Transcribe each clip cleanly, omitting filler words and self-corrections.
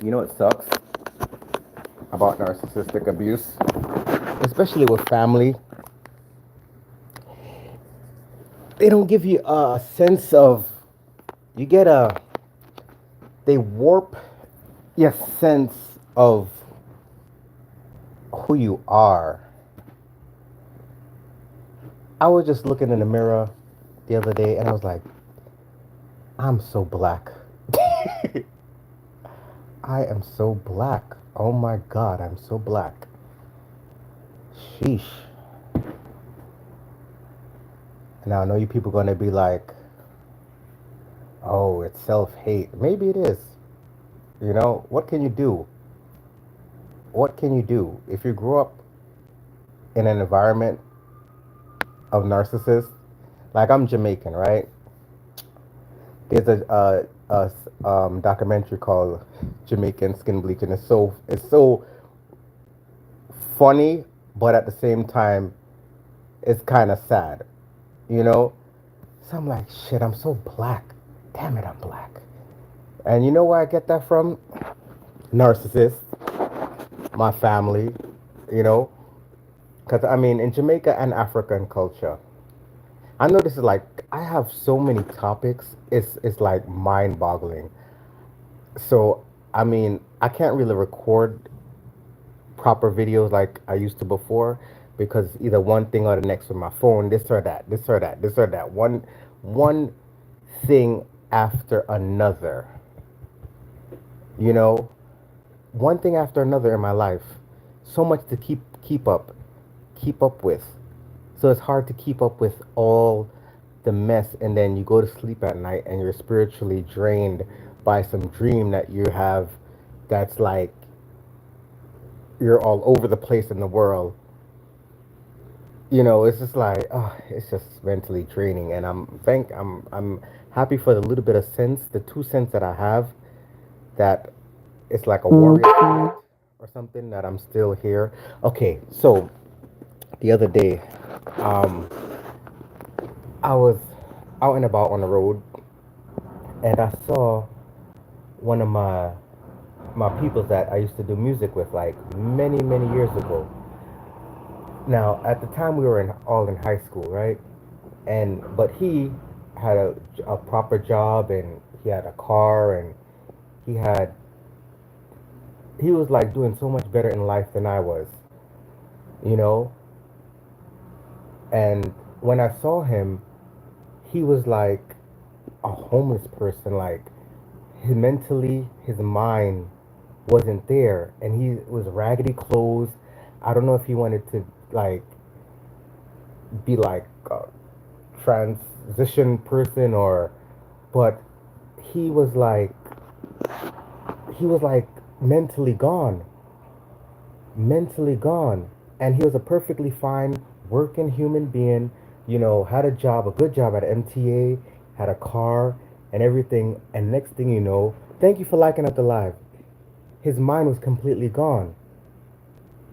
You know what sucks about narcissistic abuse, especially with family? They don't give you a sense of, you get a, they warp your sense of who you are. I was just looking in the mirror the other day and I was like, I'm so black. I am so black. Oh my God, I'm so black. Sheesh. Now I know you people gonna be like, oh, it's self-hate. Maybe it is. You know, what can you do? What can you do? If you grew up in an environment of narcissists, like I'm Jamaican, right? There's a documentary called Jamaican Skin Bleaching. It's so funny, but at the same time, it's kind of sad, you know? So I'm like, shit, I'm so black. Damn it, I'm black. And you know where I get that from? Narcissists, my family, you know? Because, I mean, in Jamaica and African culture, I know this is like, I have so many topics, it's like mind boggling. So, I mean, I can't really record proper videos like I used to before because either one thing or the next with my phone, this or that, this or that, this or that, one thing after another, you know, one thing after another in my life. So much to keep up with. So it's hard to keep up with all the mess, and then you go to sleep at night and you're spiritually drained by some dream that you have that's like you're all over the place in the world. You know, it's just like, oh, it's just mentally draining. And I'm happy for the little bit of sense, the 2 cents that I have, that it's like a warrior spirit or something, that I'm still here. Okay, so the other day, um, I was out and about on the road, and I saw one of my peoples that I used to do music with, like many years ago. Now, at the time, we were all in high school, right? And but he had a proper job, and he had a car, and he had he was like doing so much better in life than I was, you know. And when I saw him, he was like a homeless person. Like, his mind wasn't there, and he was raggedy clothes. I don't know if he wanted to like be like a transition person, or, but he was like he was like mentally gone, mentally gone. And he was a perfectly fine working human being, you know, had a job, a good job at MTA, had a car and everything. And next thing you know, thank you for liking up the live. His mind was completely gone.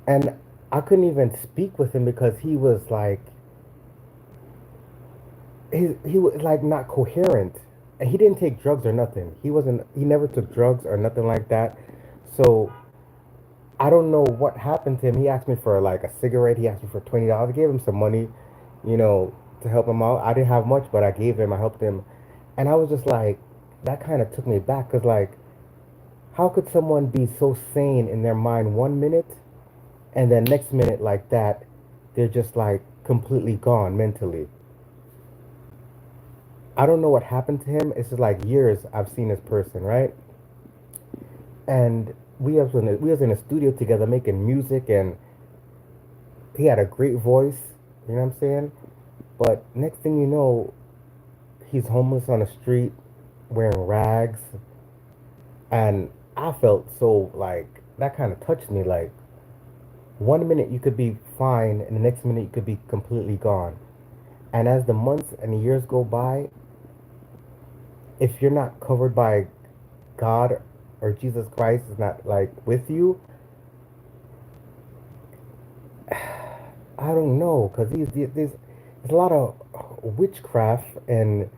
And I couldn't even speak with him because he was like, he was like not coherent. And he didn't take drugs or nothing. He never took drugs or nothing like that. So I don't know what happened to him. He asked me for like a cigarette. He asked me for $20. I gave him some money, you know, to help him out. I didn't have much, but I gave him. I helped him, and I was just like, that kind of took me back, cause like, how could someone be so sane in their mind 1 minute, and then next minute like that, they're just like completely gone mentally. I don't know what happened to him. It's just like years I've seen this person, right? And we was in a studio together making music, and he had a great voice. You know what I'm saying? But next thing you know, he's homeless on the street, wearing rags, and I felt so like that kind of touched me. Like, 1 minute you could be fine, and the next minute you could be completely gone. And as the months and the years go by, if you're not covered by God, or Jesus Christ is not like with you, I don't know, because there's a lot of witchcraft and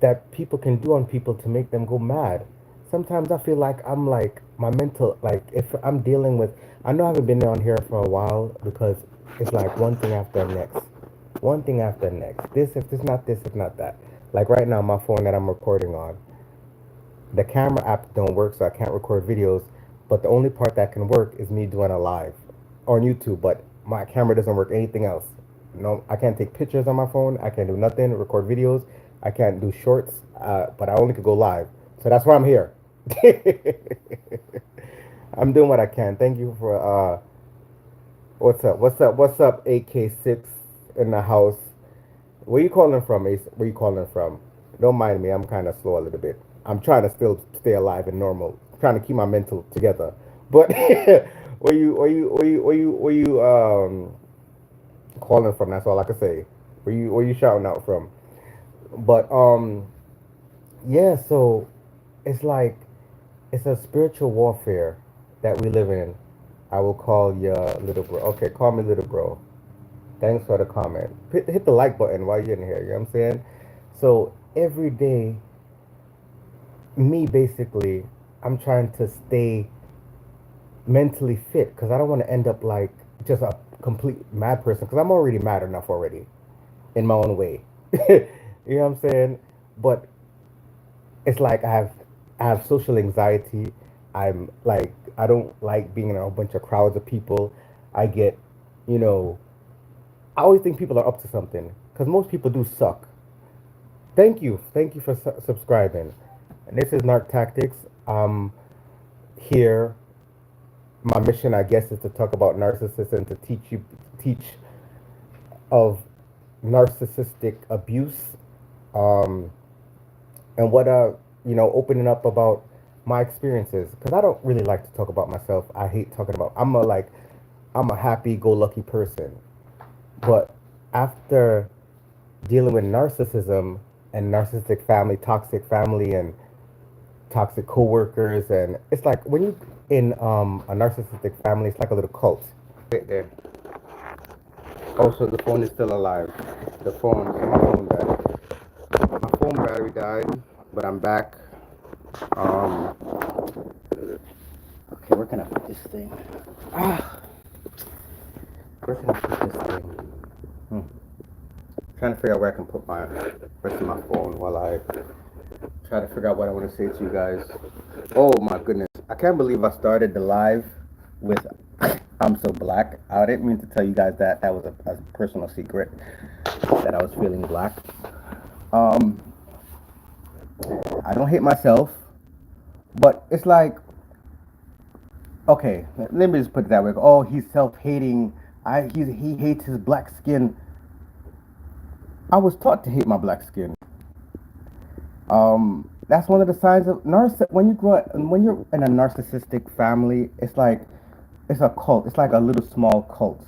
that people can do on people to make them go mad. Sometimes I feel like I'm like my mental, like if I'm dealing with, I know I haven't been on here for a while because it's like one thing after the next, one thing after the next. This, if it's not this, if not that. Like right now, my phone that I'm recording on, the camera app don't work, so I can't record videos. But the only part that can work is me doing a live on YouTube. But my camera doesn't work anything else. No, I can't take pictures on my phone. I can't do nothing. Record videos. I can't do shorts. But I only could go live. So that's why I'm here. I'm doing what I can. Thank you for what's up? What's up? What's up? AK6 in the house. Where you calling from, Ace? Where you calling from? Don't mind me. I'm kind of slow a little bit. I'm trying to still stay alive and normal. I'm trying to keep my mental together. But where you calling from? That's all I can say. Where you shouting out from? But yeah. So it's like it's a spiritual warfare that we live in. I will call you little bro. Okay, call me little bro. Thanks for the comment. Hit the like button while you're in here. You know what I'm saying? So every day, me basically, I'm trying to stay mentally fit because I don't want to end up like just a complete mad person because I'm already mad enough already in my own way. You know what I'm saying? But it's like I have social anxiety. I'm like I don't like being in a bunch of crowds of people. I get, you know, I always think people are up to something because most people do suck. Thank you for subscribing. And this is Narctactics. Here, my mission, I guess, is to talk about narcissists and to teach of narcissistic abuse, um, and what opening up about my experiences because I don't really like to talk about myself. I hate talking about. I'm a happy-go-lucky person, but after dealing with narcissism and narcissistic family, toxic family, and toxic coworkers, and it's like when you in a narcissistic family, it's like a little cult. Right there. Also, the phone is still alive. My phone died. My phone battery died, but I'm back. Um, okay, where can I put this thing? Ah, where can I put this thing? Hmm. Trying to figure out where I can put my rest of my phone while I try to figure out what I want to say to you guys. Oh my goodness. I can't believe I started the live with I'm so black. I didn't mean to tell you guys that. That was a personal secret that I was feeling black. Um, I don't hate myself, but it's like, okay, let me just put it that way. Oh, he's self-hating. He hates his black skin. I was taught to hate my black skin. That's one of the signs of when you grow up, when you're in a narcissistic family, it's like it's a cult. It's like a little small cult.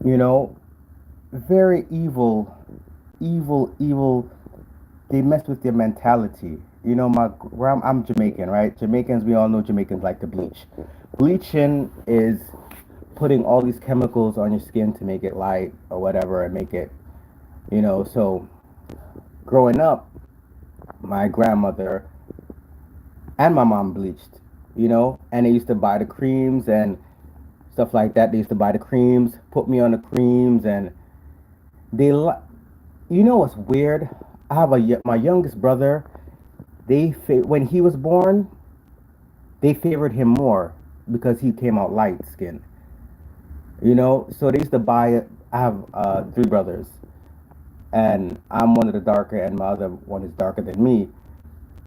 You know, very evil, evil. They mess with your mentality. You know, I'm Jamaican, right? Jamaicans, we all know Jamaicans like to bleach. Bleaching is putting all these chemicals on your skin to make it light or whatever and make it, so growing up, my grandmother and my mom bleached, and they used to buy the creams and stuff like that. They used to buy the creams, put me on the creams, and they, what's weird? I have my youngest brother. When he was born, they favored him more because he came out light skinned. So they used to buy it. I have three brothers, and I'm one of the darker, and my other one is darker than me.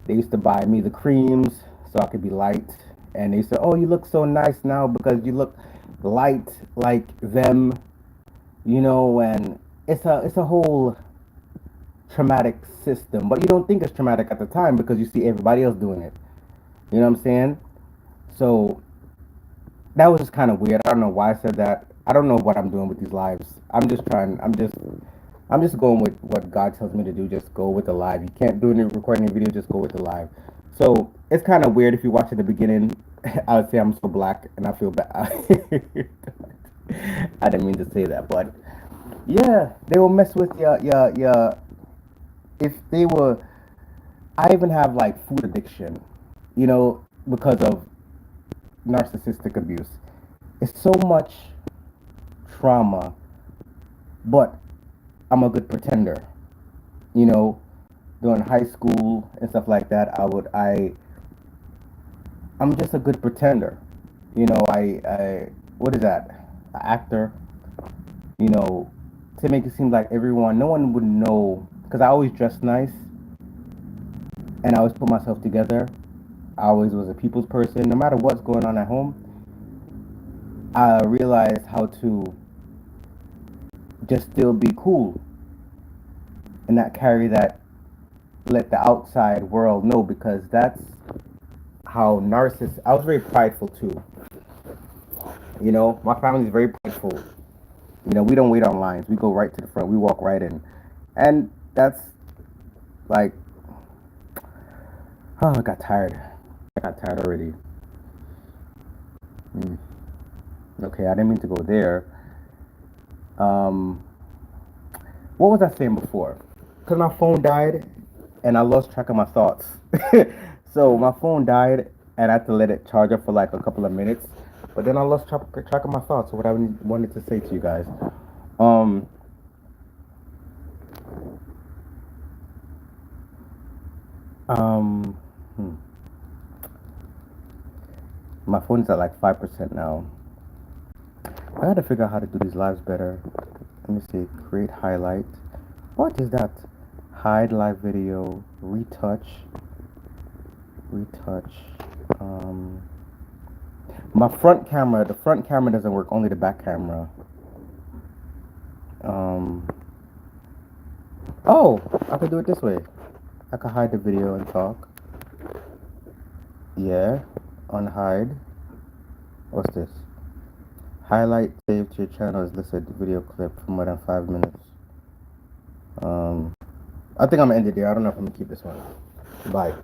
They used to buy me the creams so I could be light, and they said, "Oh, you look so nice now because you look light like them," and it's a whole traumatic system, but you don't think it's traumatic at the time because you see everybody else doing it. You know what I'm saying? So that was just kind of weird. I don't know why I said that. I don't know what I'm doing with these lives. I'm just going with what God tells me to do. Just go with the live. You can't do any recording a video. Just go with the live. So it's kind of weird if you watch at the beginning. I would say I'm so black and I feel bad. I didn't mean to say that, but yeah, they will mess with your. If they were, I even have like food addiction. because of narcissistic abuse. It's so much trauma, but I'm a good pretender. You know, during high school and stuff like that, I'm just a good pretender. You know, I what is that? An actor. You know, to make it seem like no one would know, because I always dress nice and I always put myself together. I always was a people's person. No matter what's going on at home, I realized how to just still be cool and not carry that, let the outside world know, because that's how narcissists. I was very prideful too. You know, my family's very prideful. You know, we don't wait on lines. We go right to the front. We walk right in, and that's like, oh, I got tired. I got tired already. Mm. Okay, I didn't mean to go there. Um, what was I saying before? Because my phone died, and I lost track of my thoughts. So my phone died, and I had to let it charge up for like a couple of minutes. But then I lost track of my thoughts. So what I wanted to say to you guys. Um, um, hmm. My phone's at like 5% now. I gotta figure out how to do these lives better. Let me see. Create highlight. What is that? Hide live video. Retouch. Retouch. Um, my front camera. The front camera doesn't work. Only the back camera. Um. Oh, I could do it this way. I could hide the video and talk. Yeah. Unhide. What's this? Highlight saved to your channel is listed video clip for more than 5 minutes. I think I'm gonna end it there. I don't know if I'm gonna keep this one. Bye.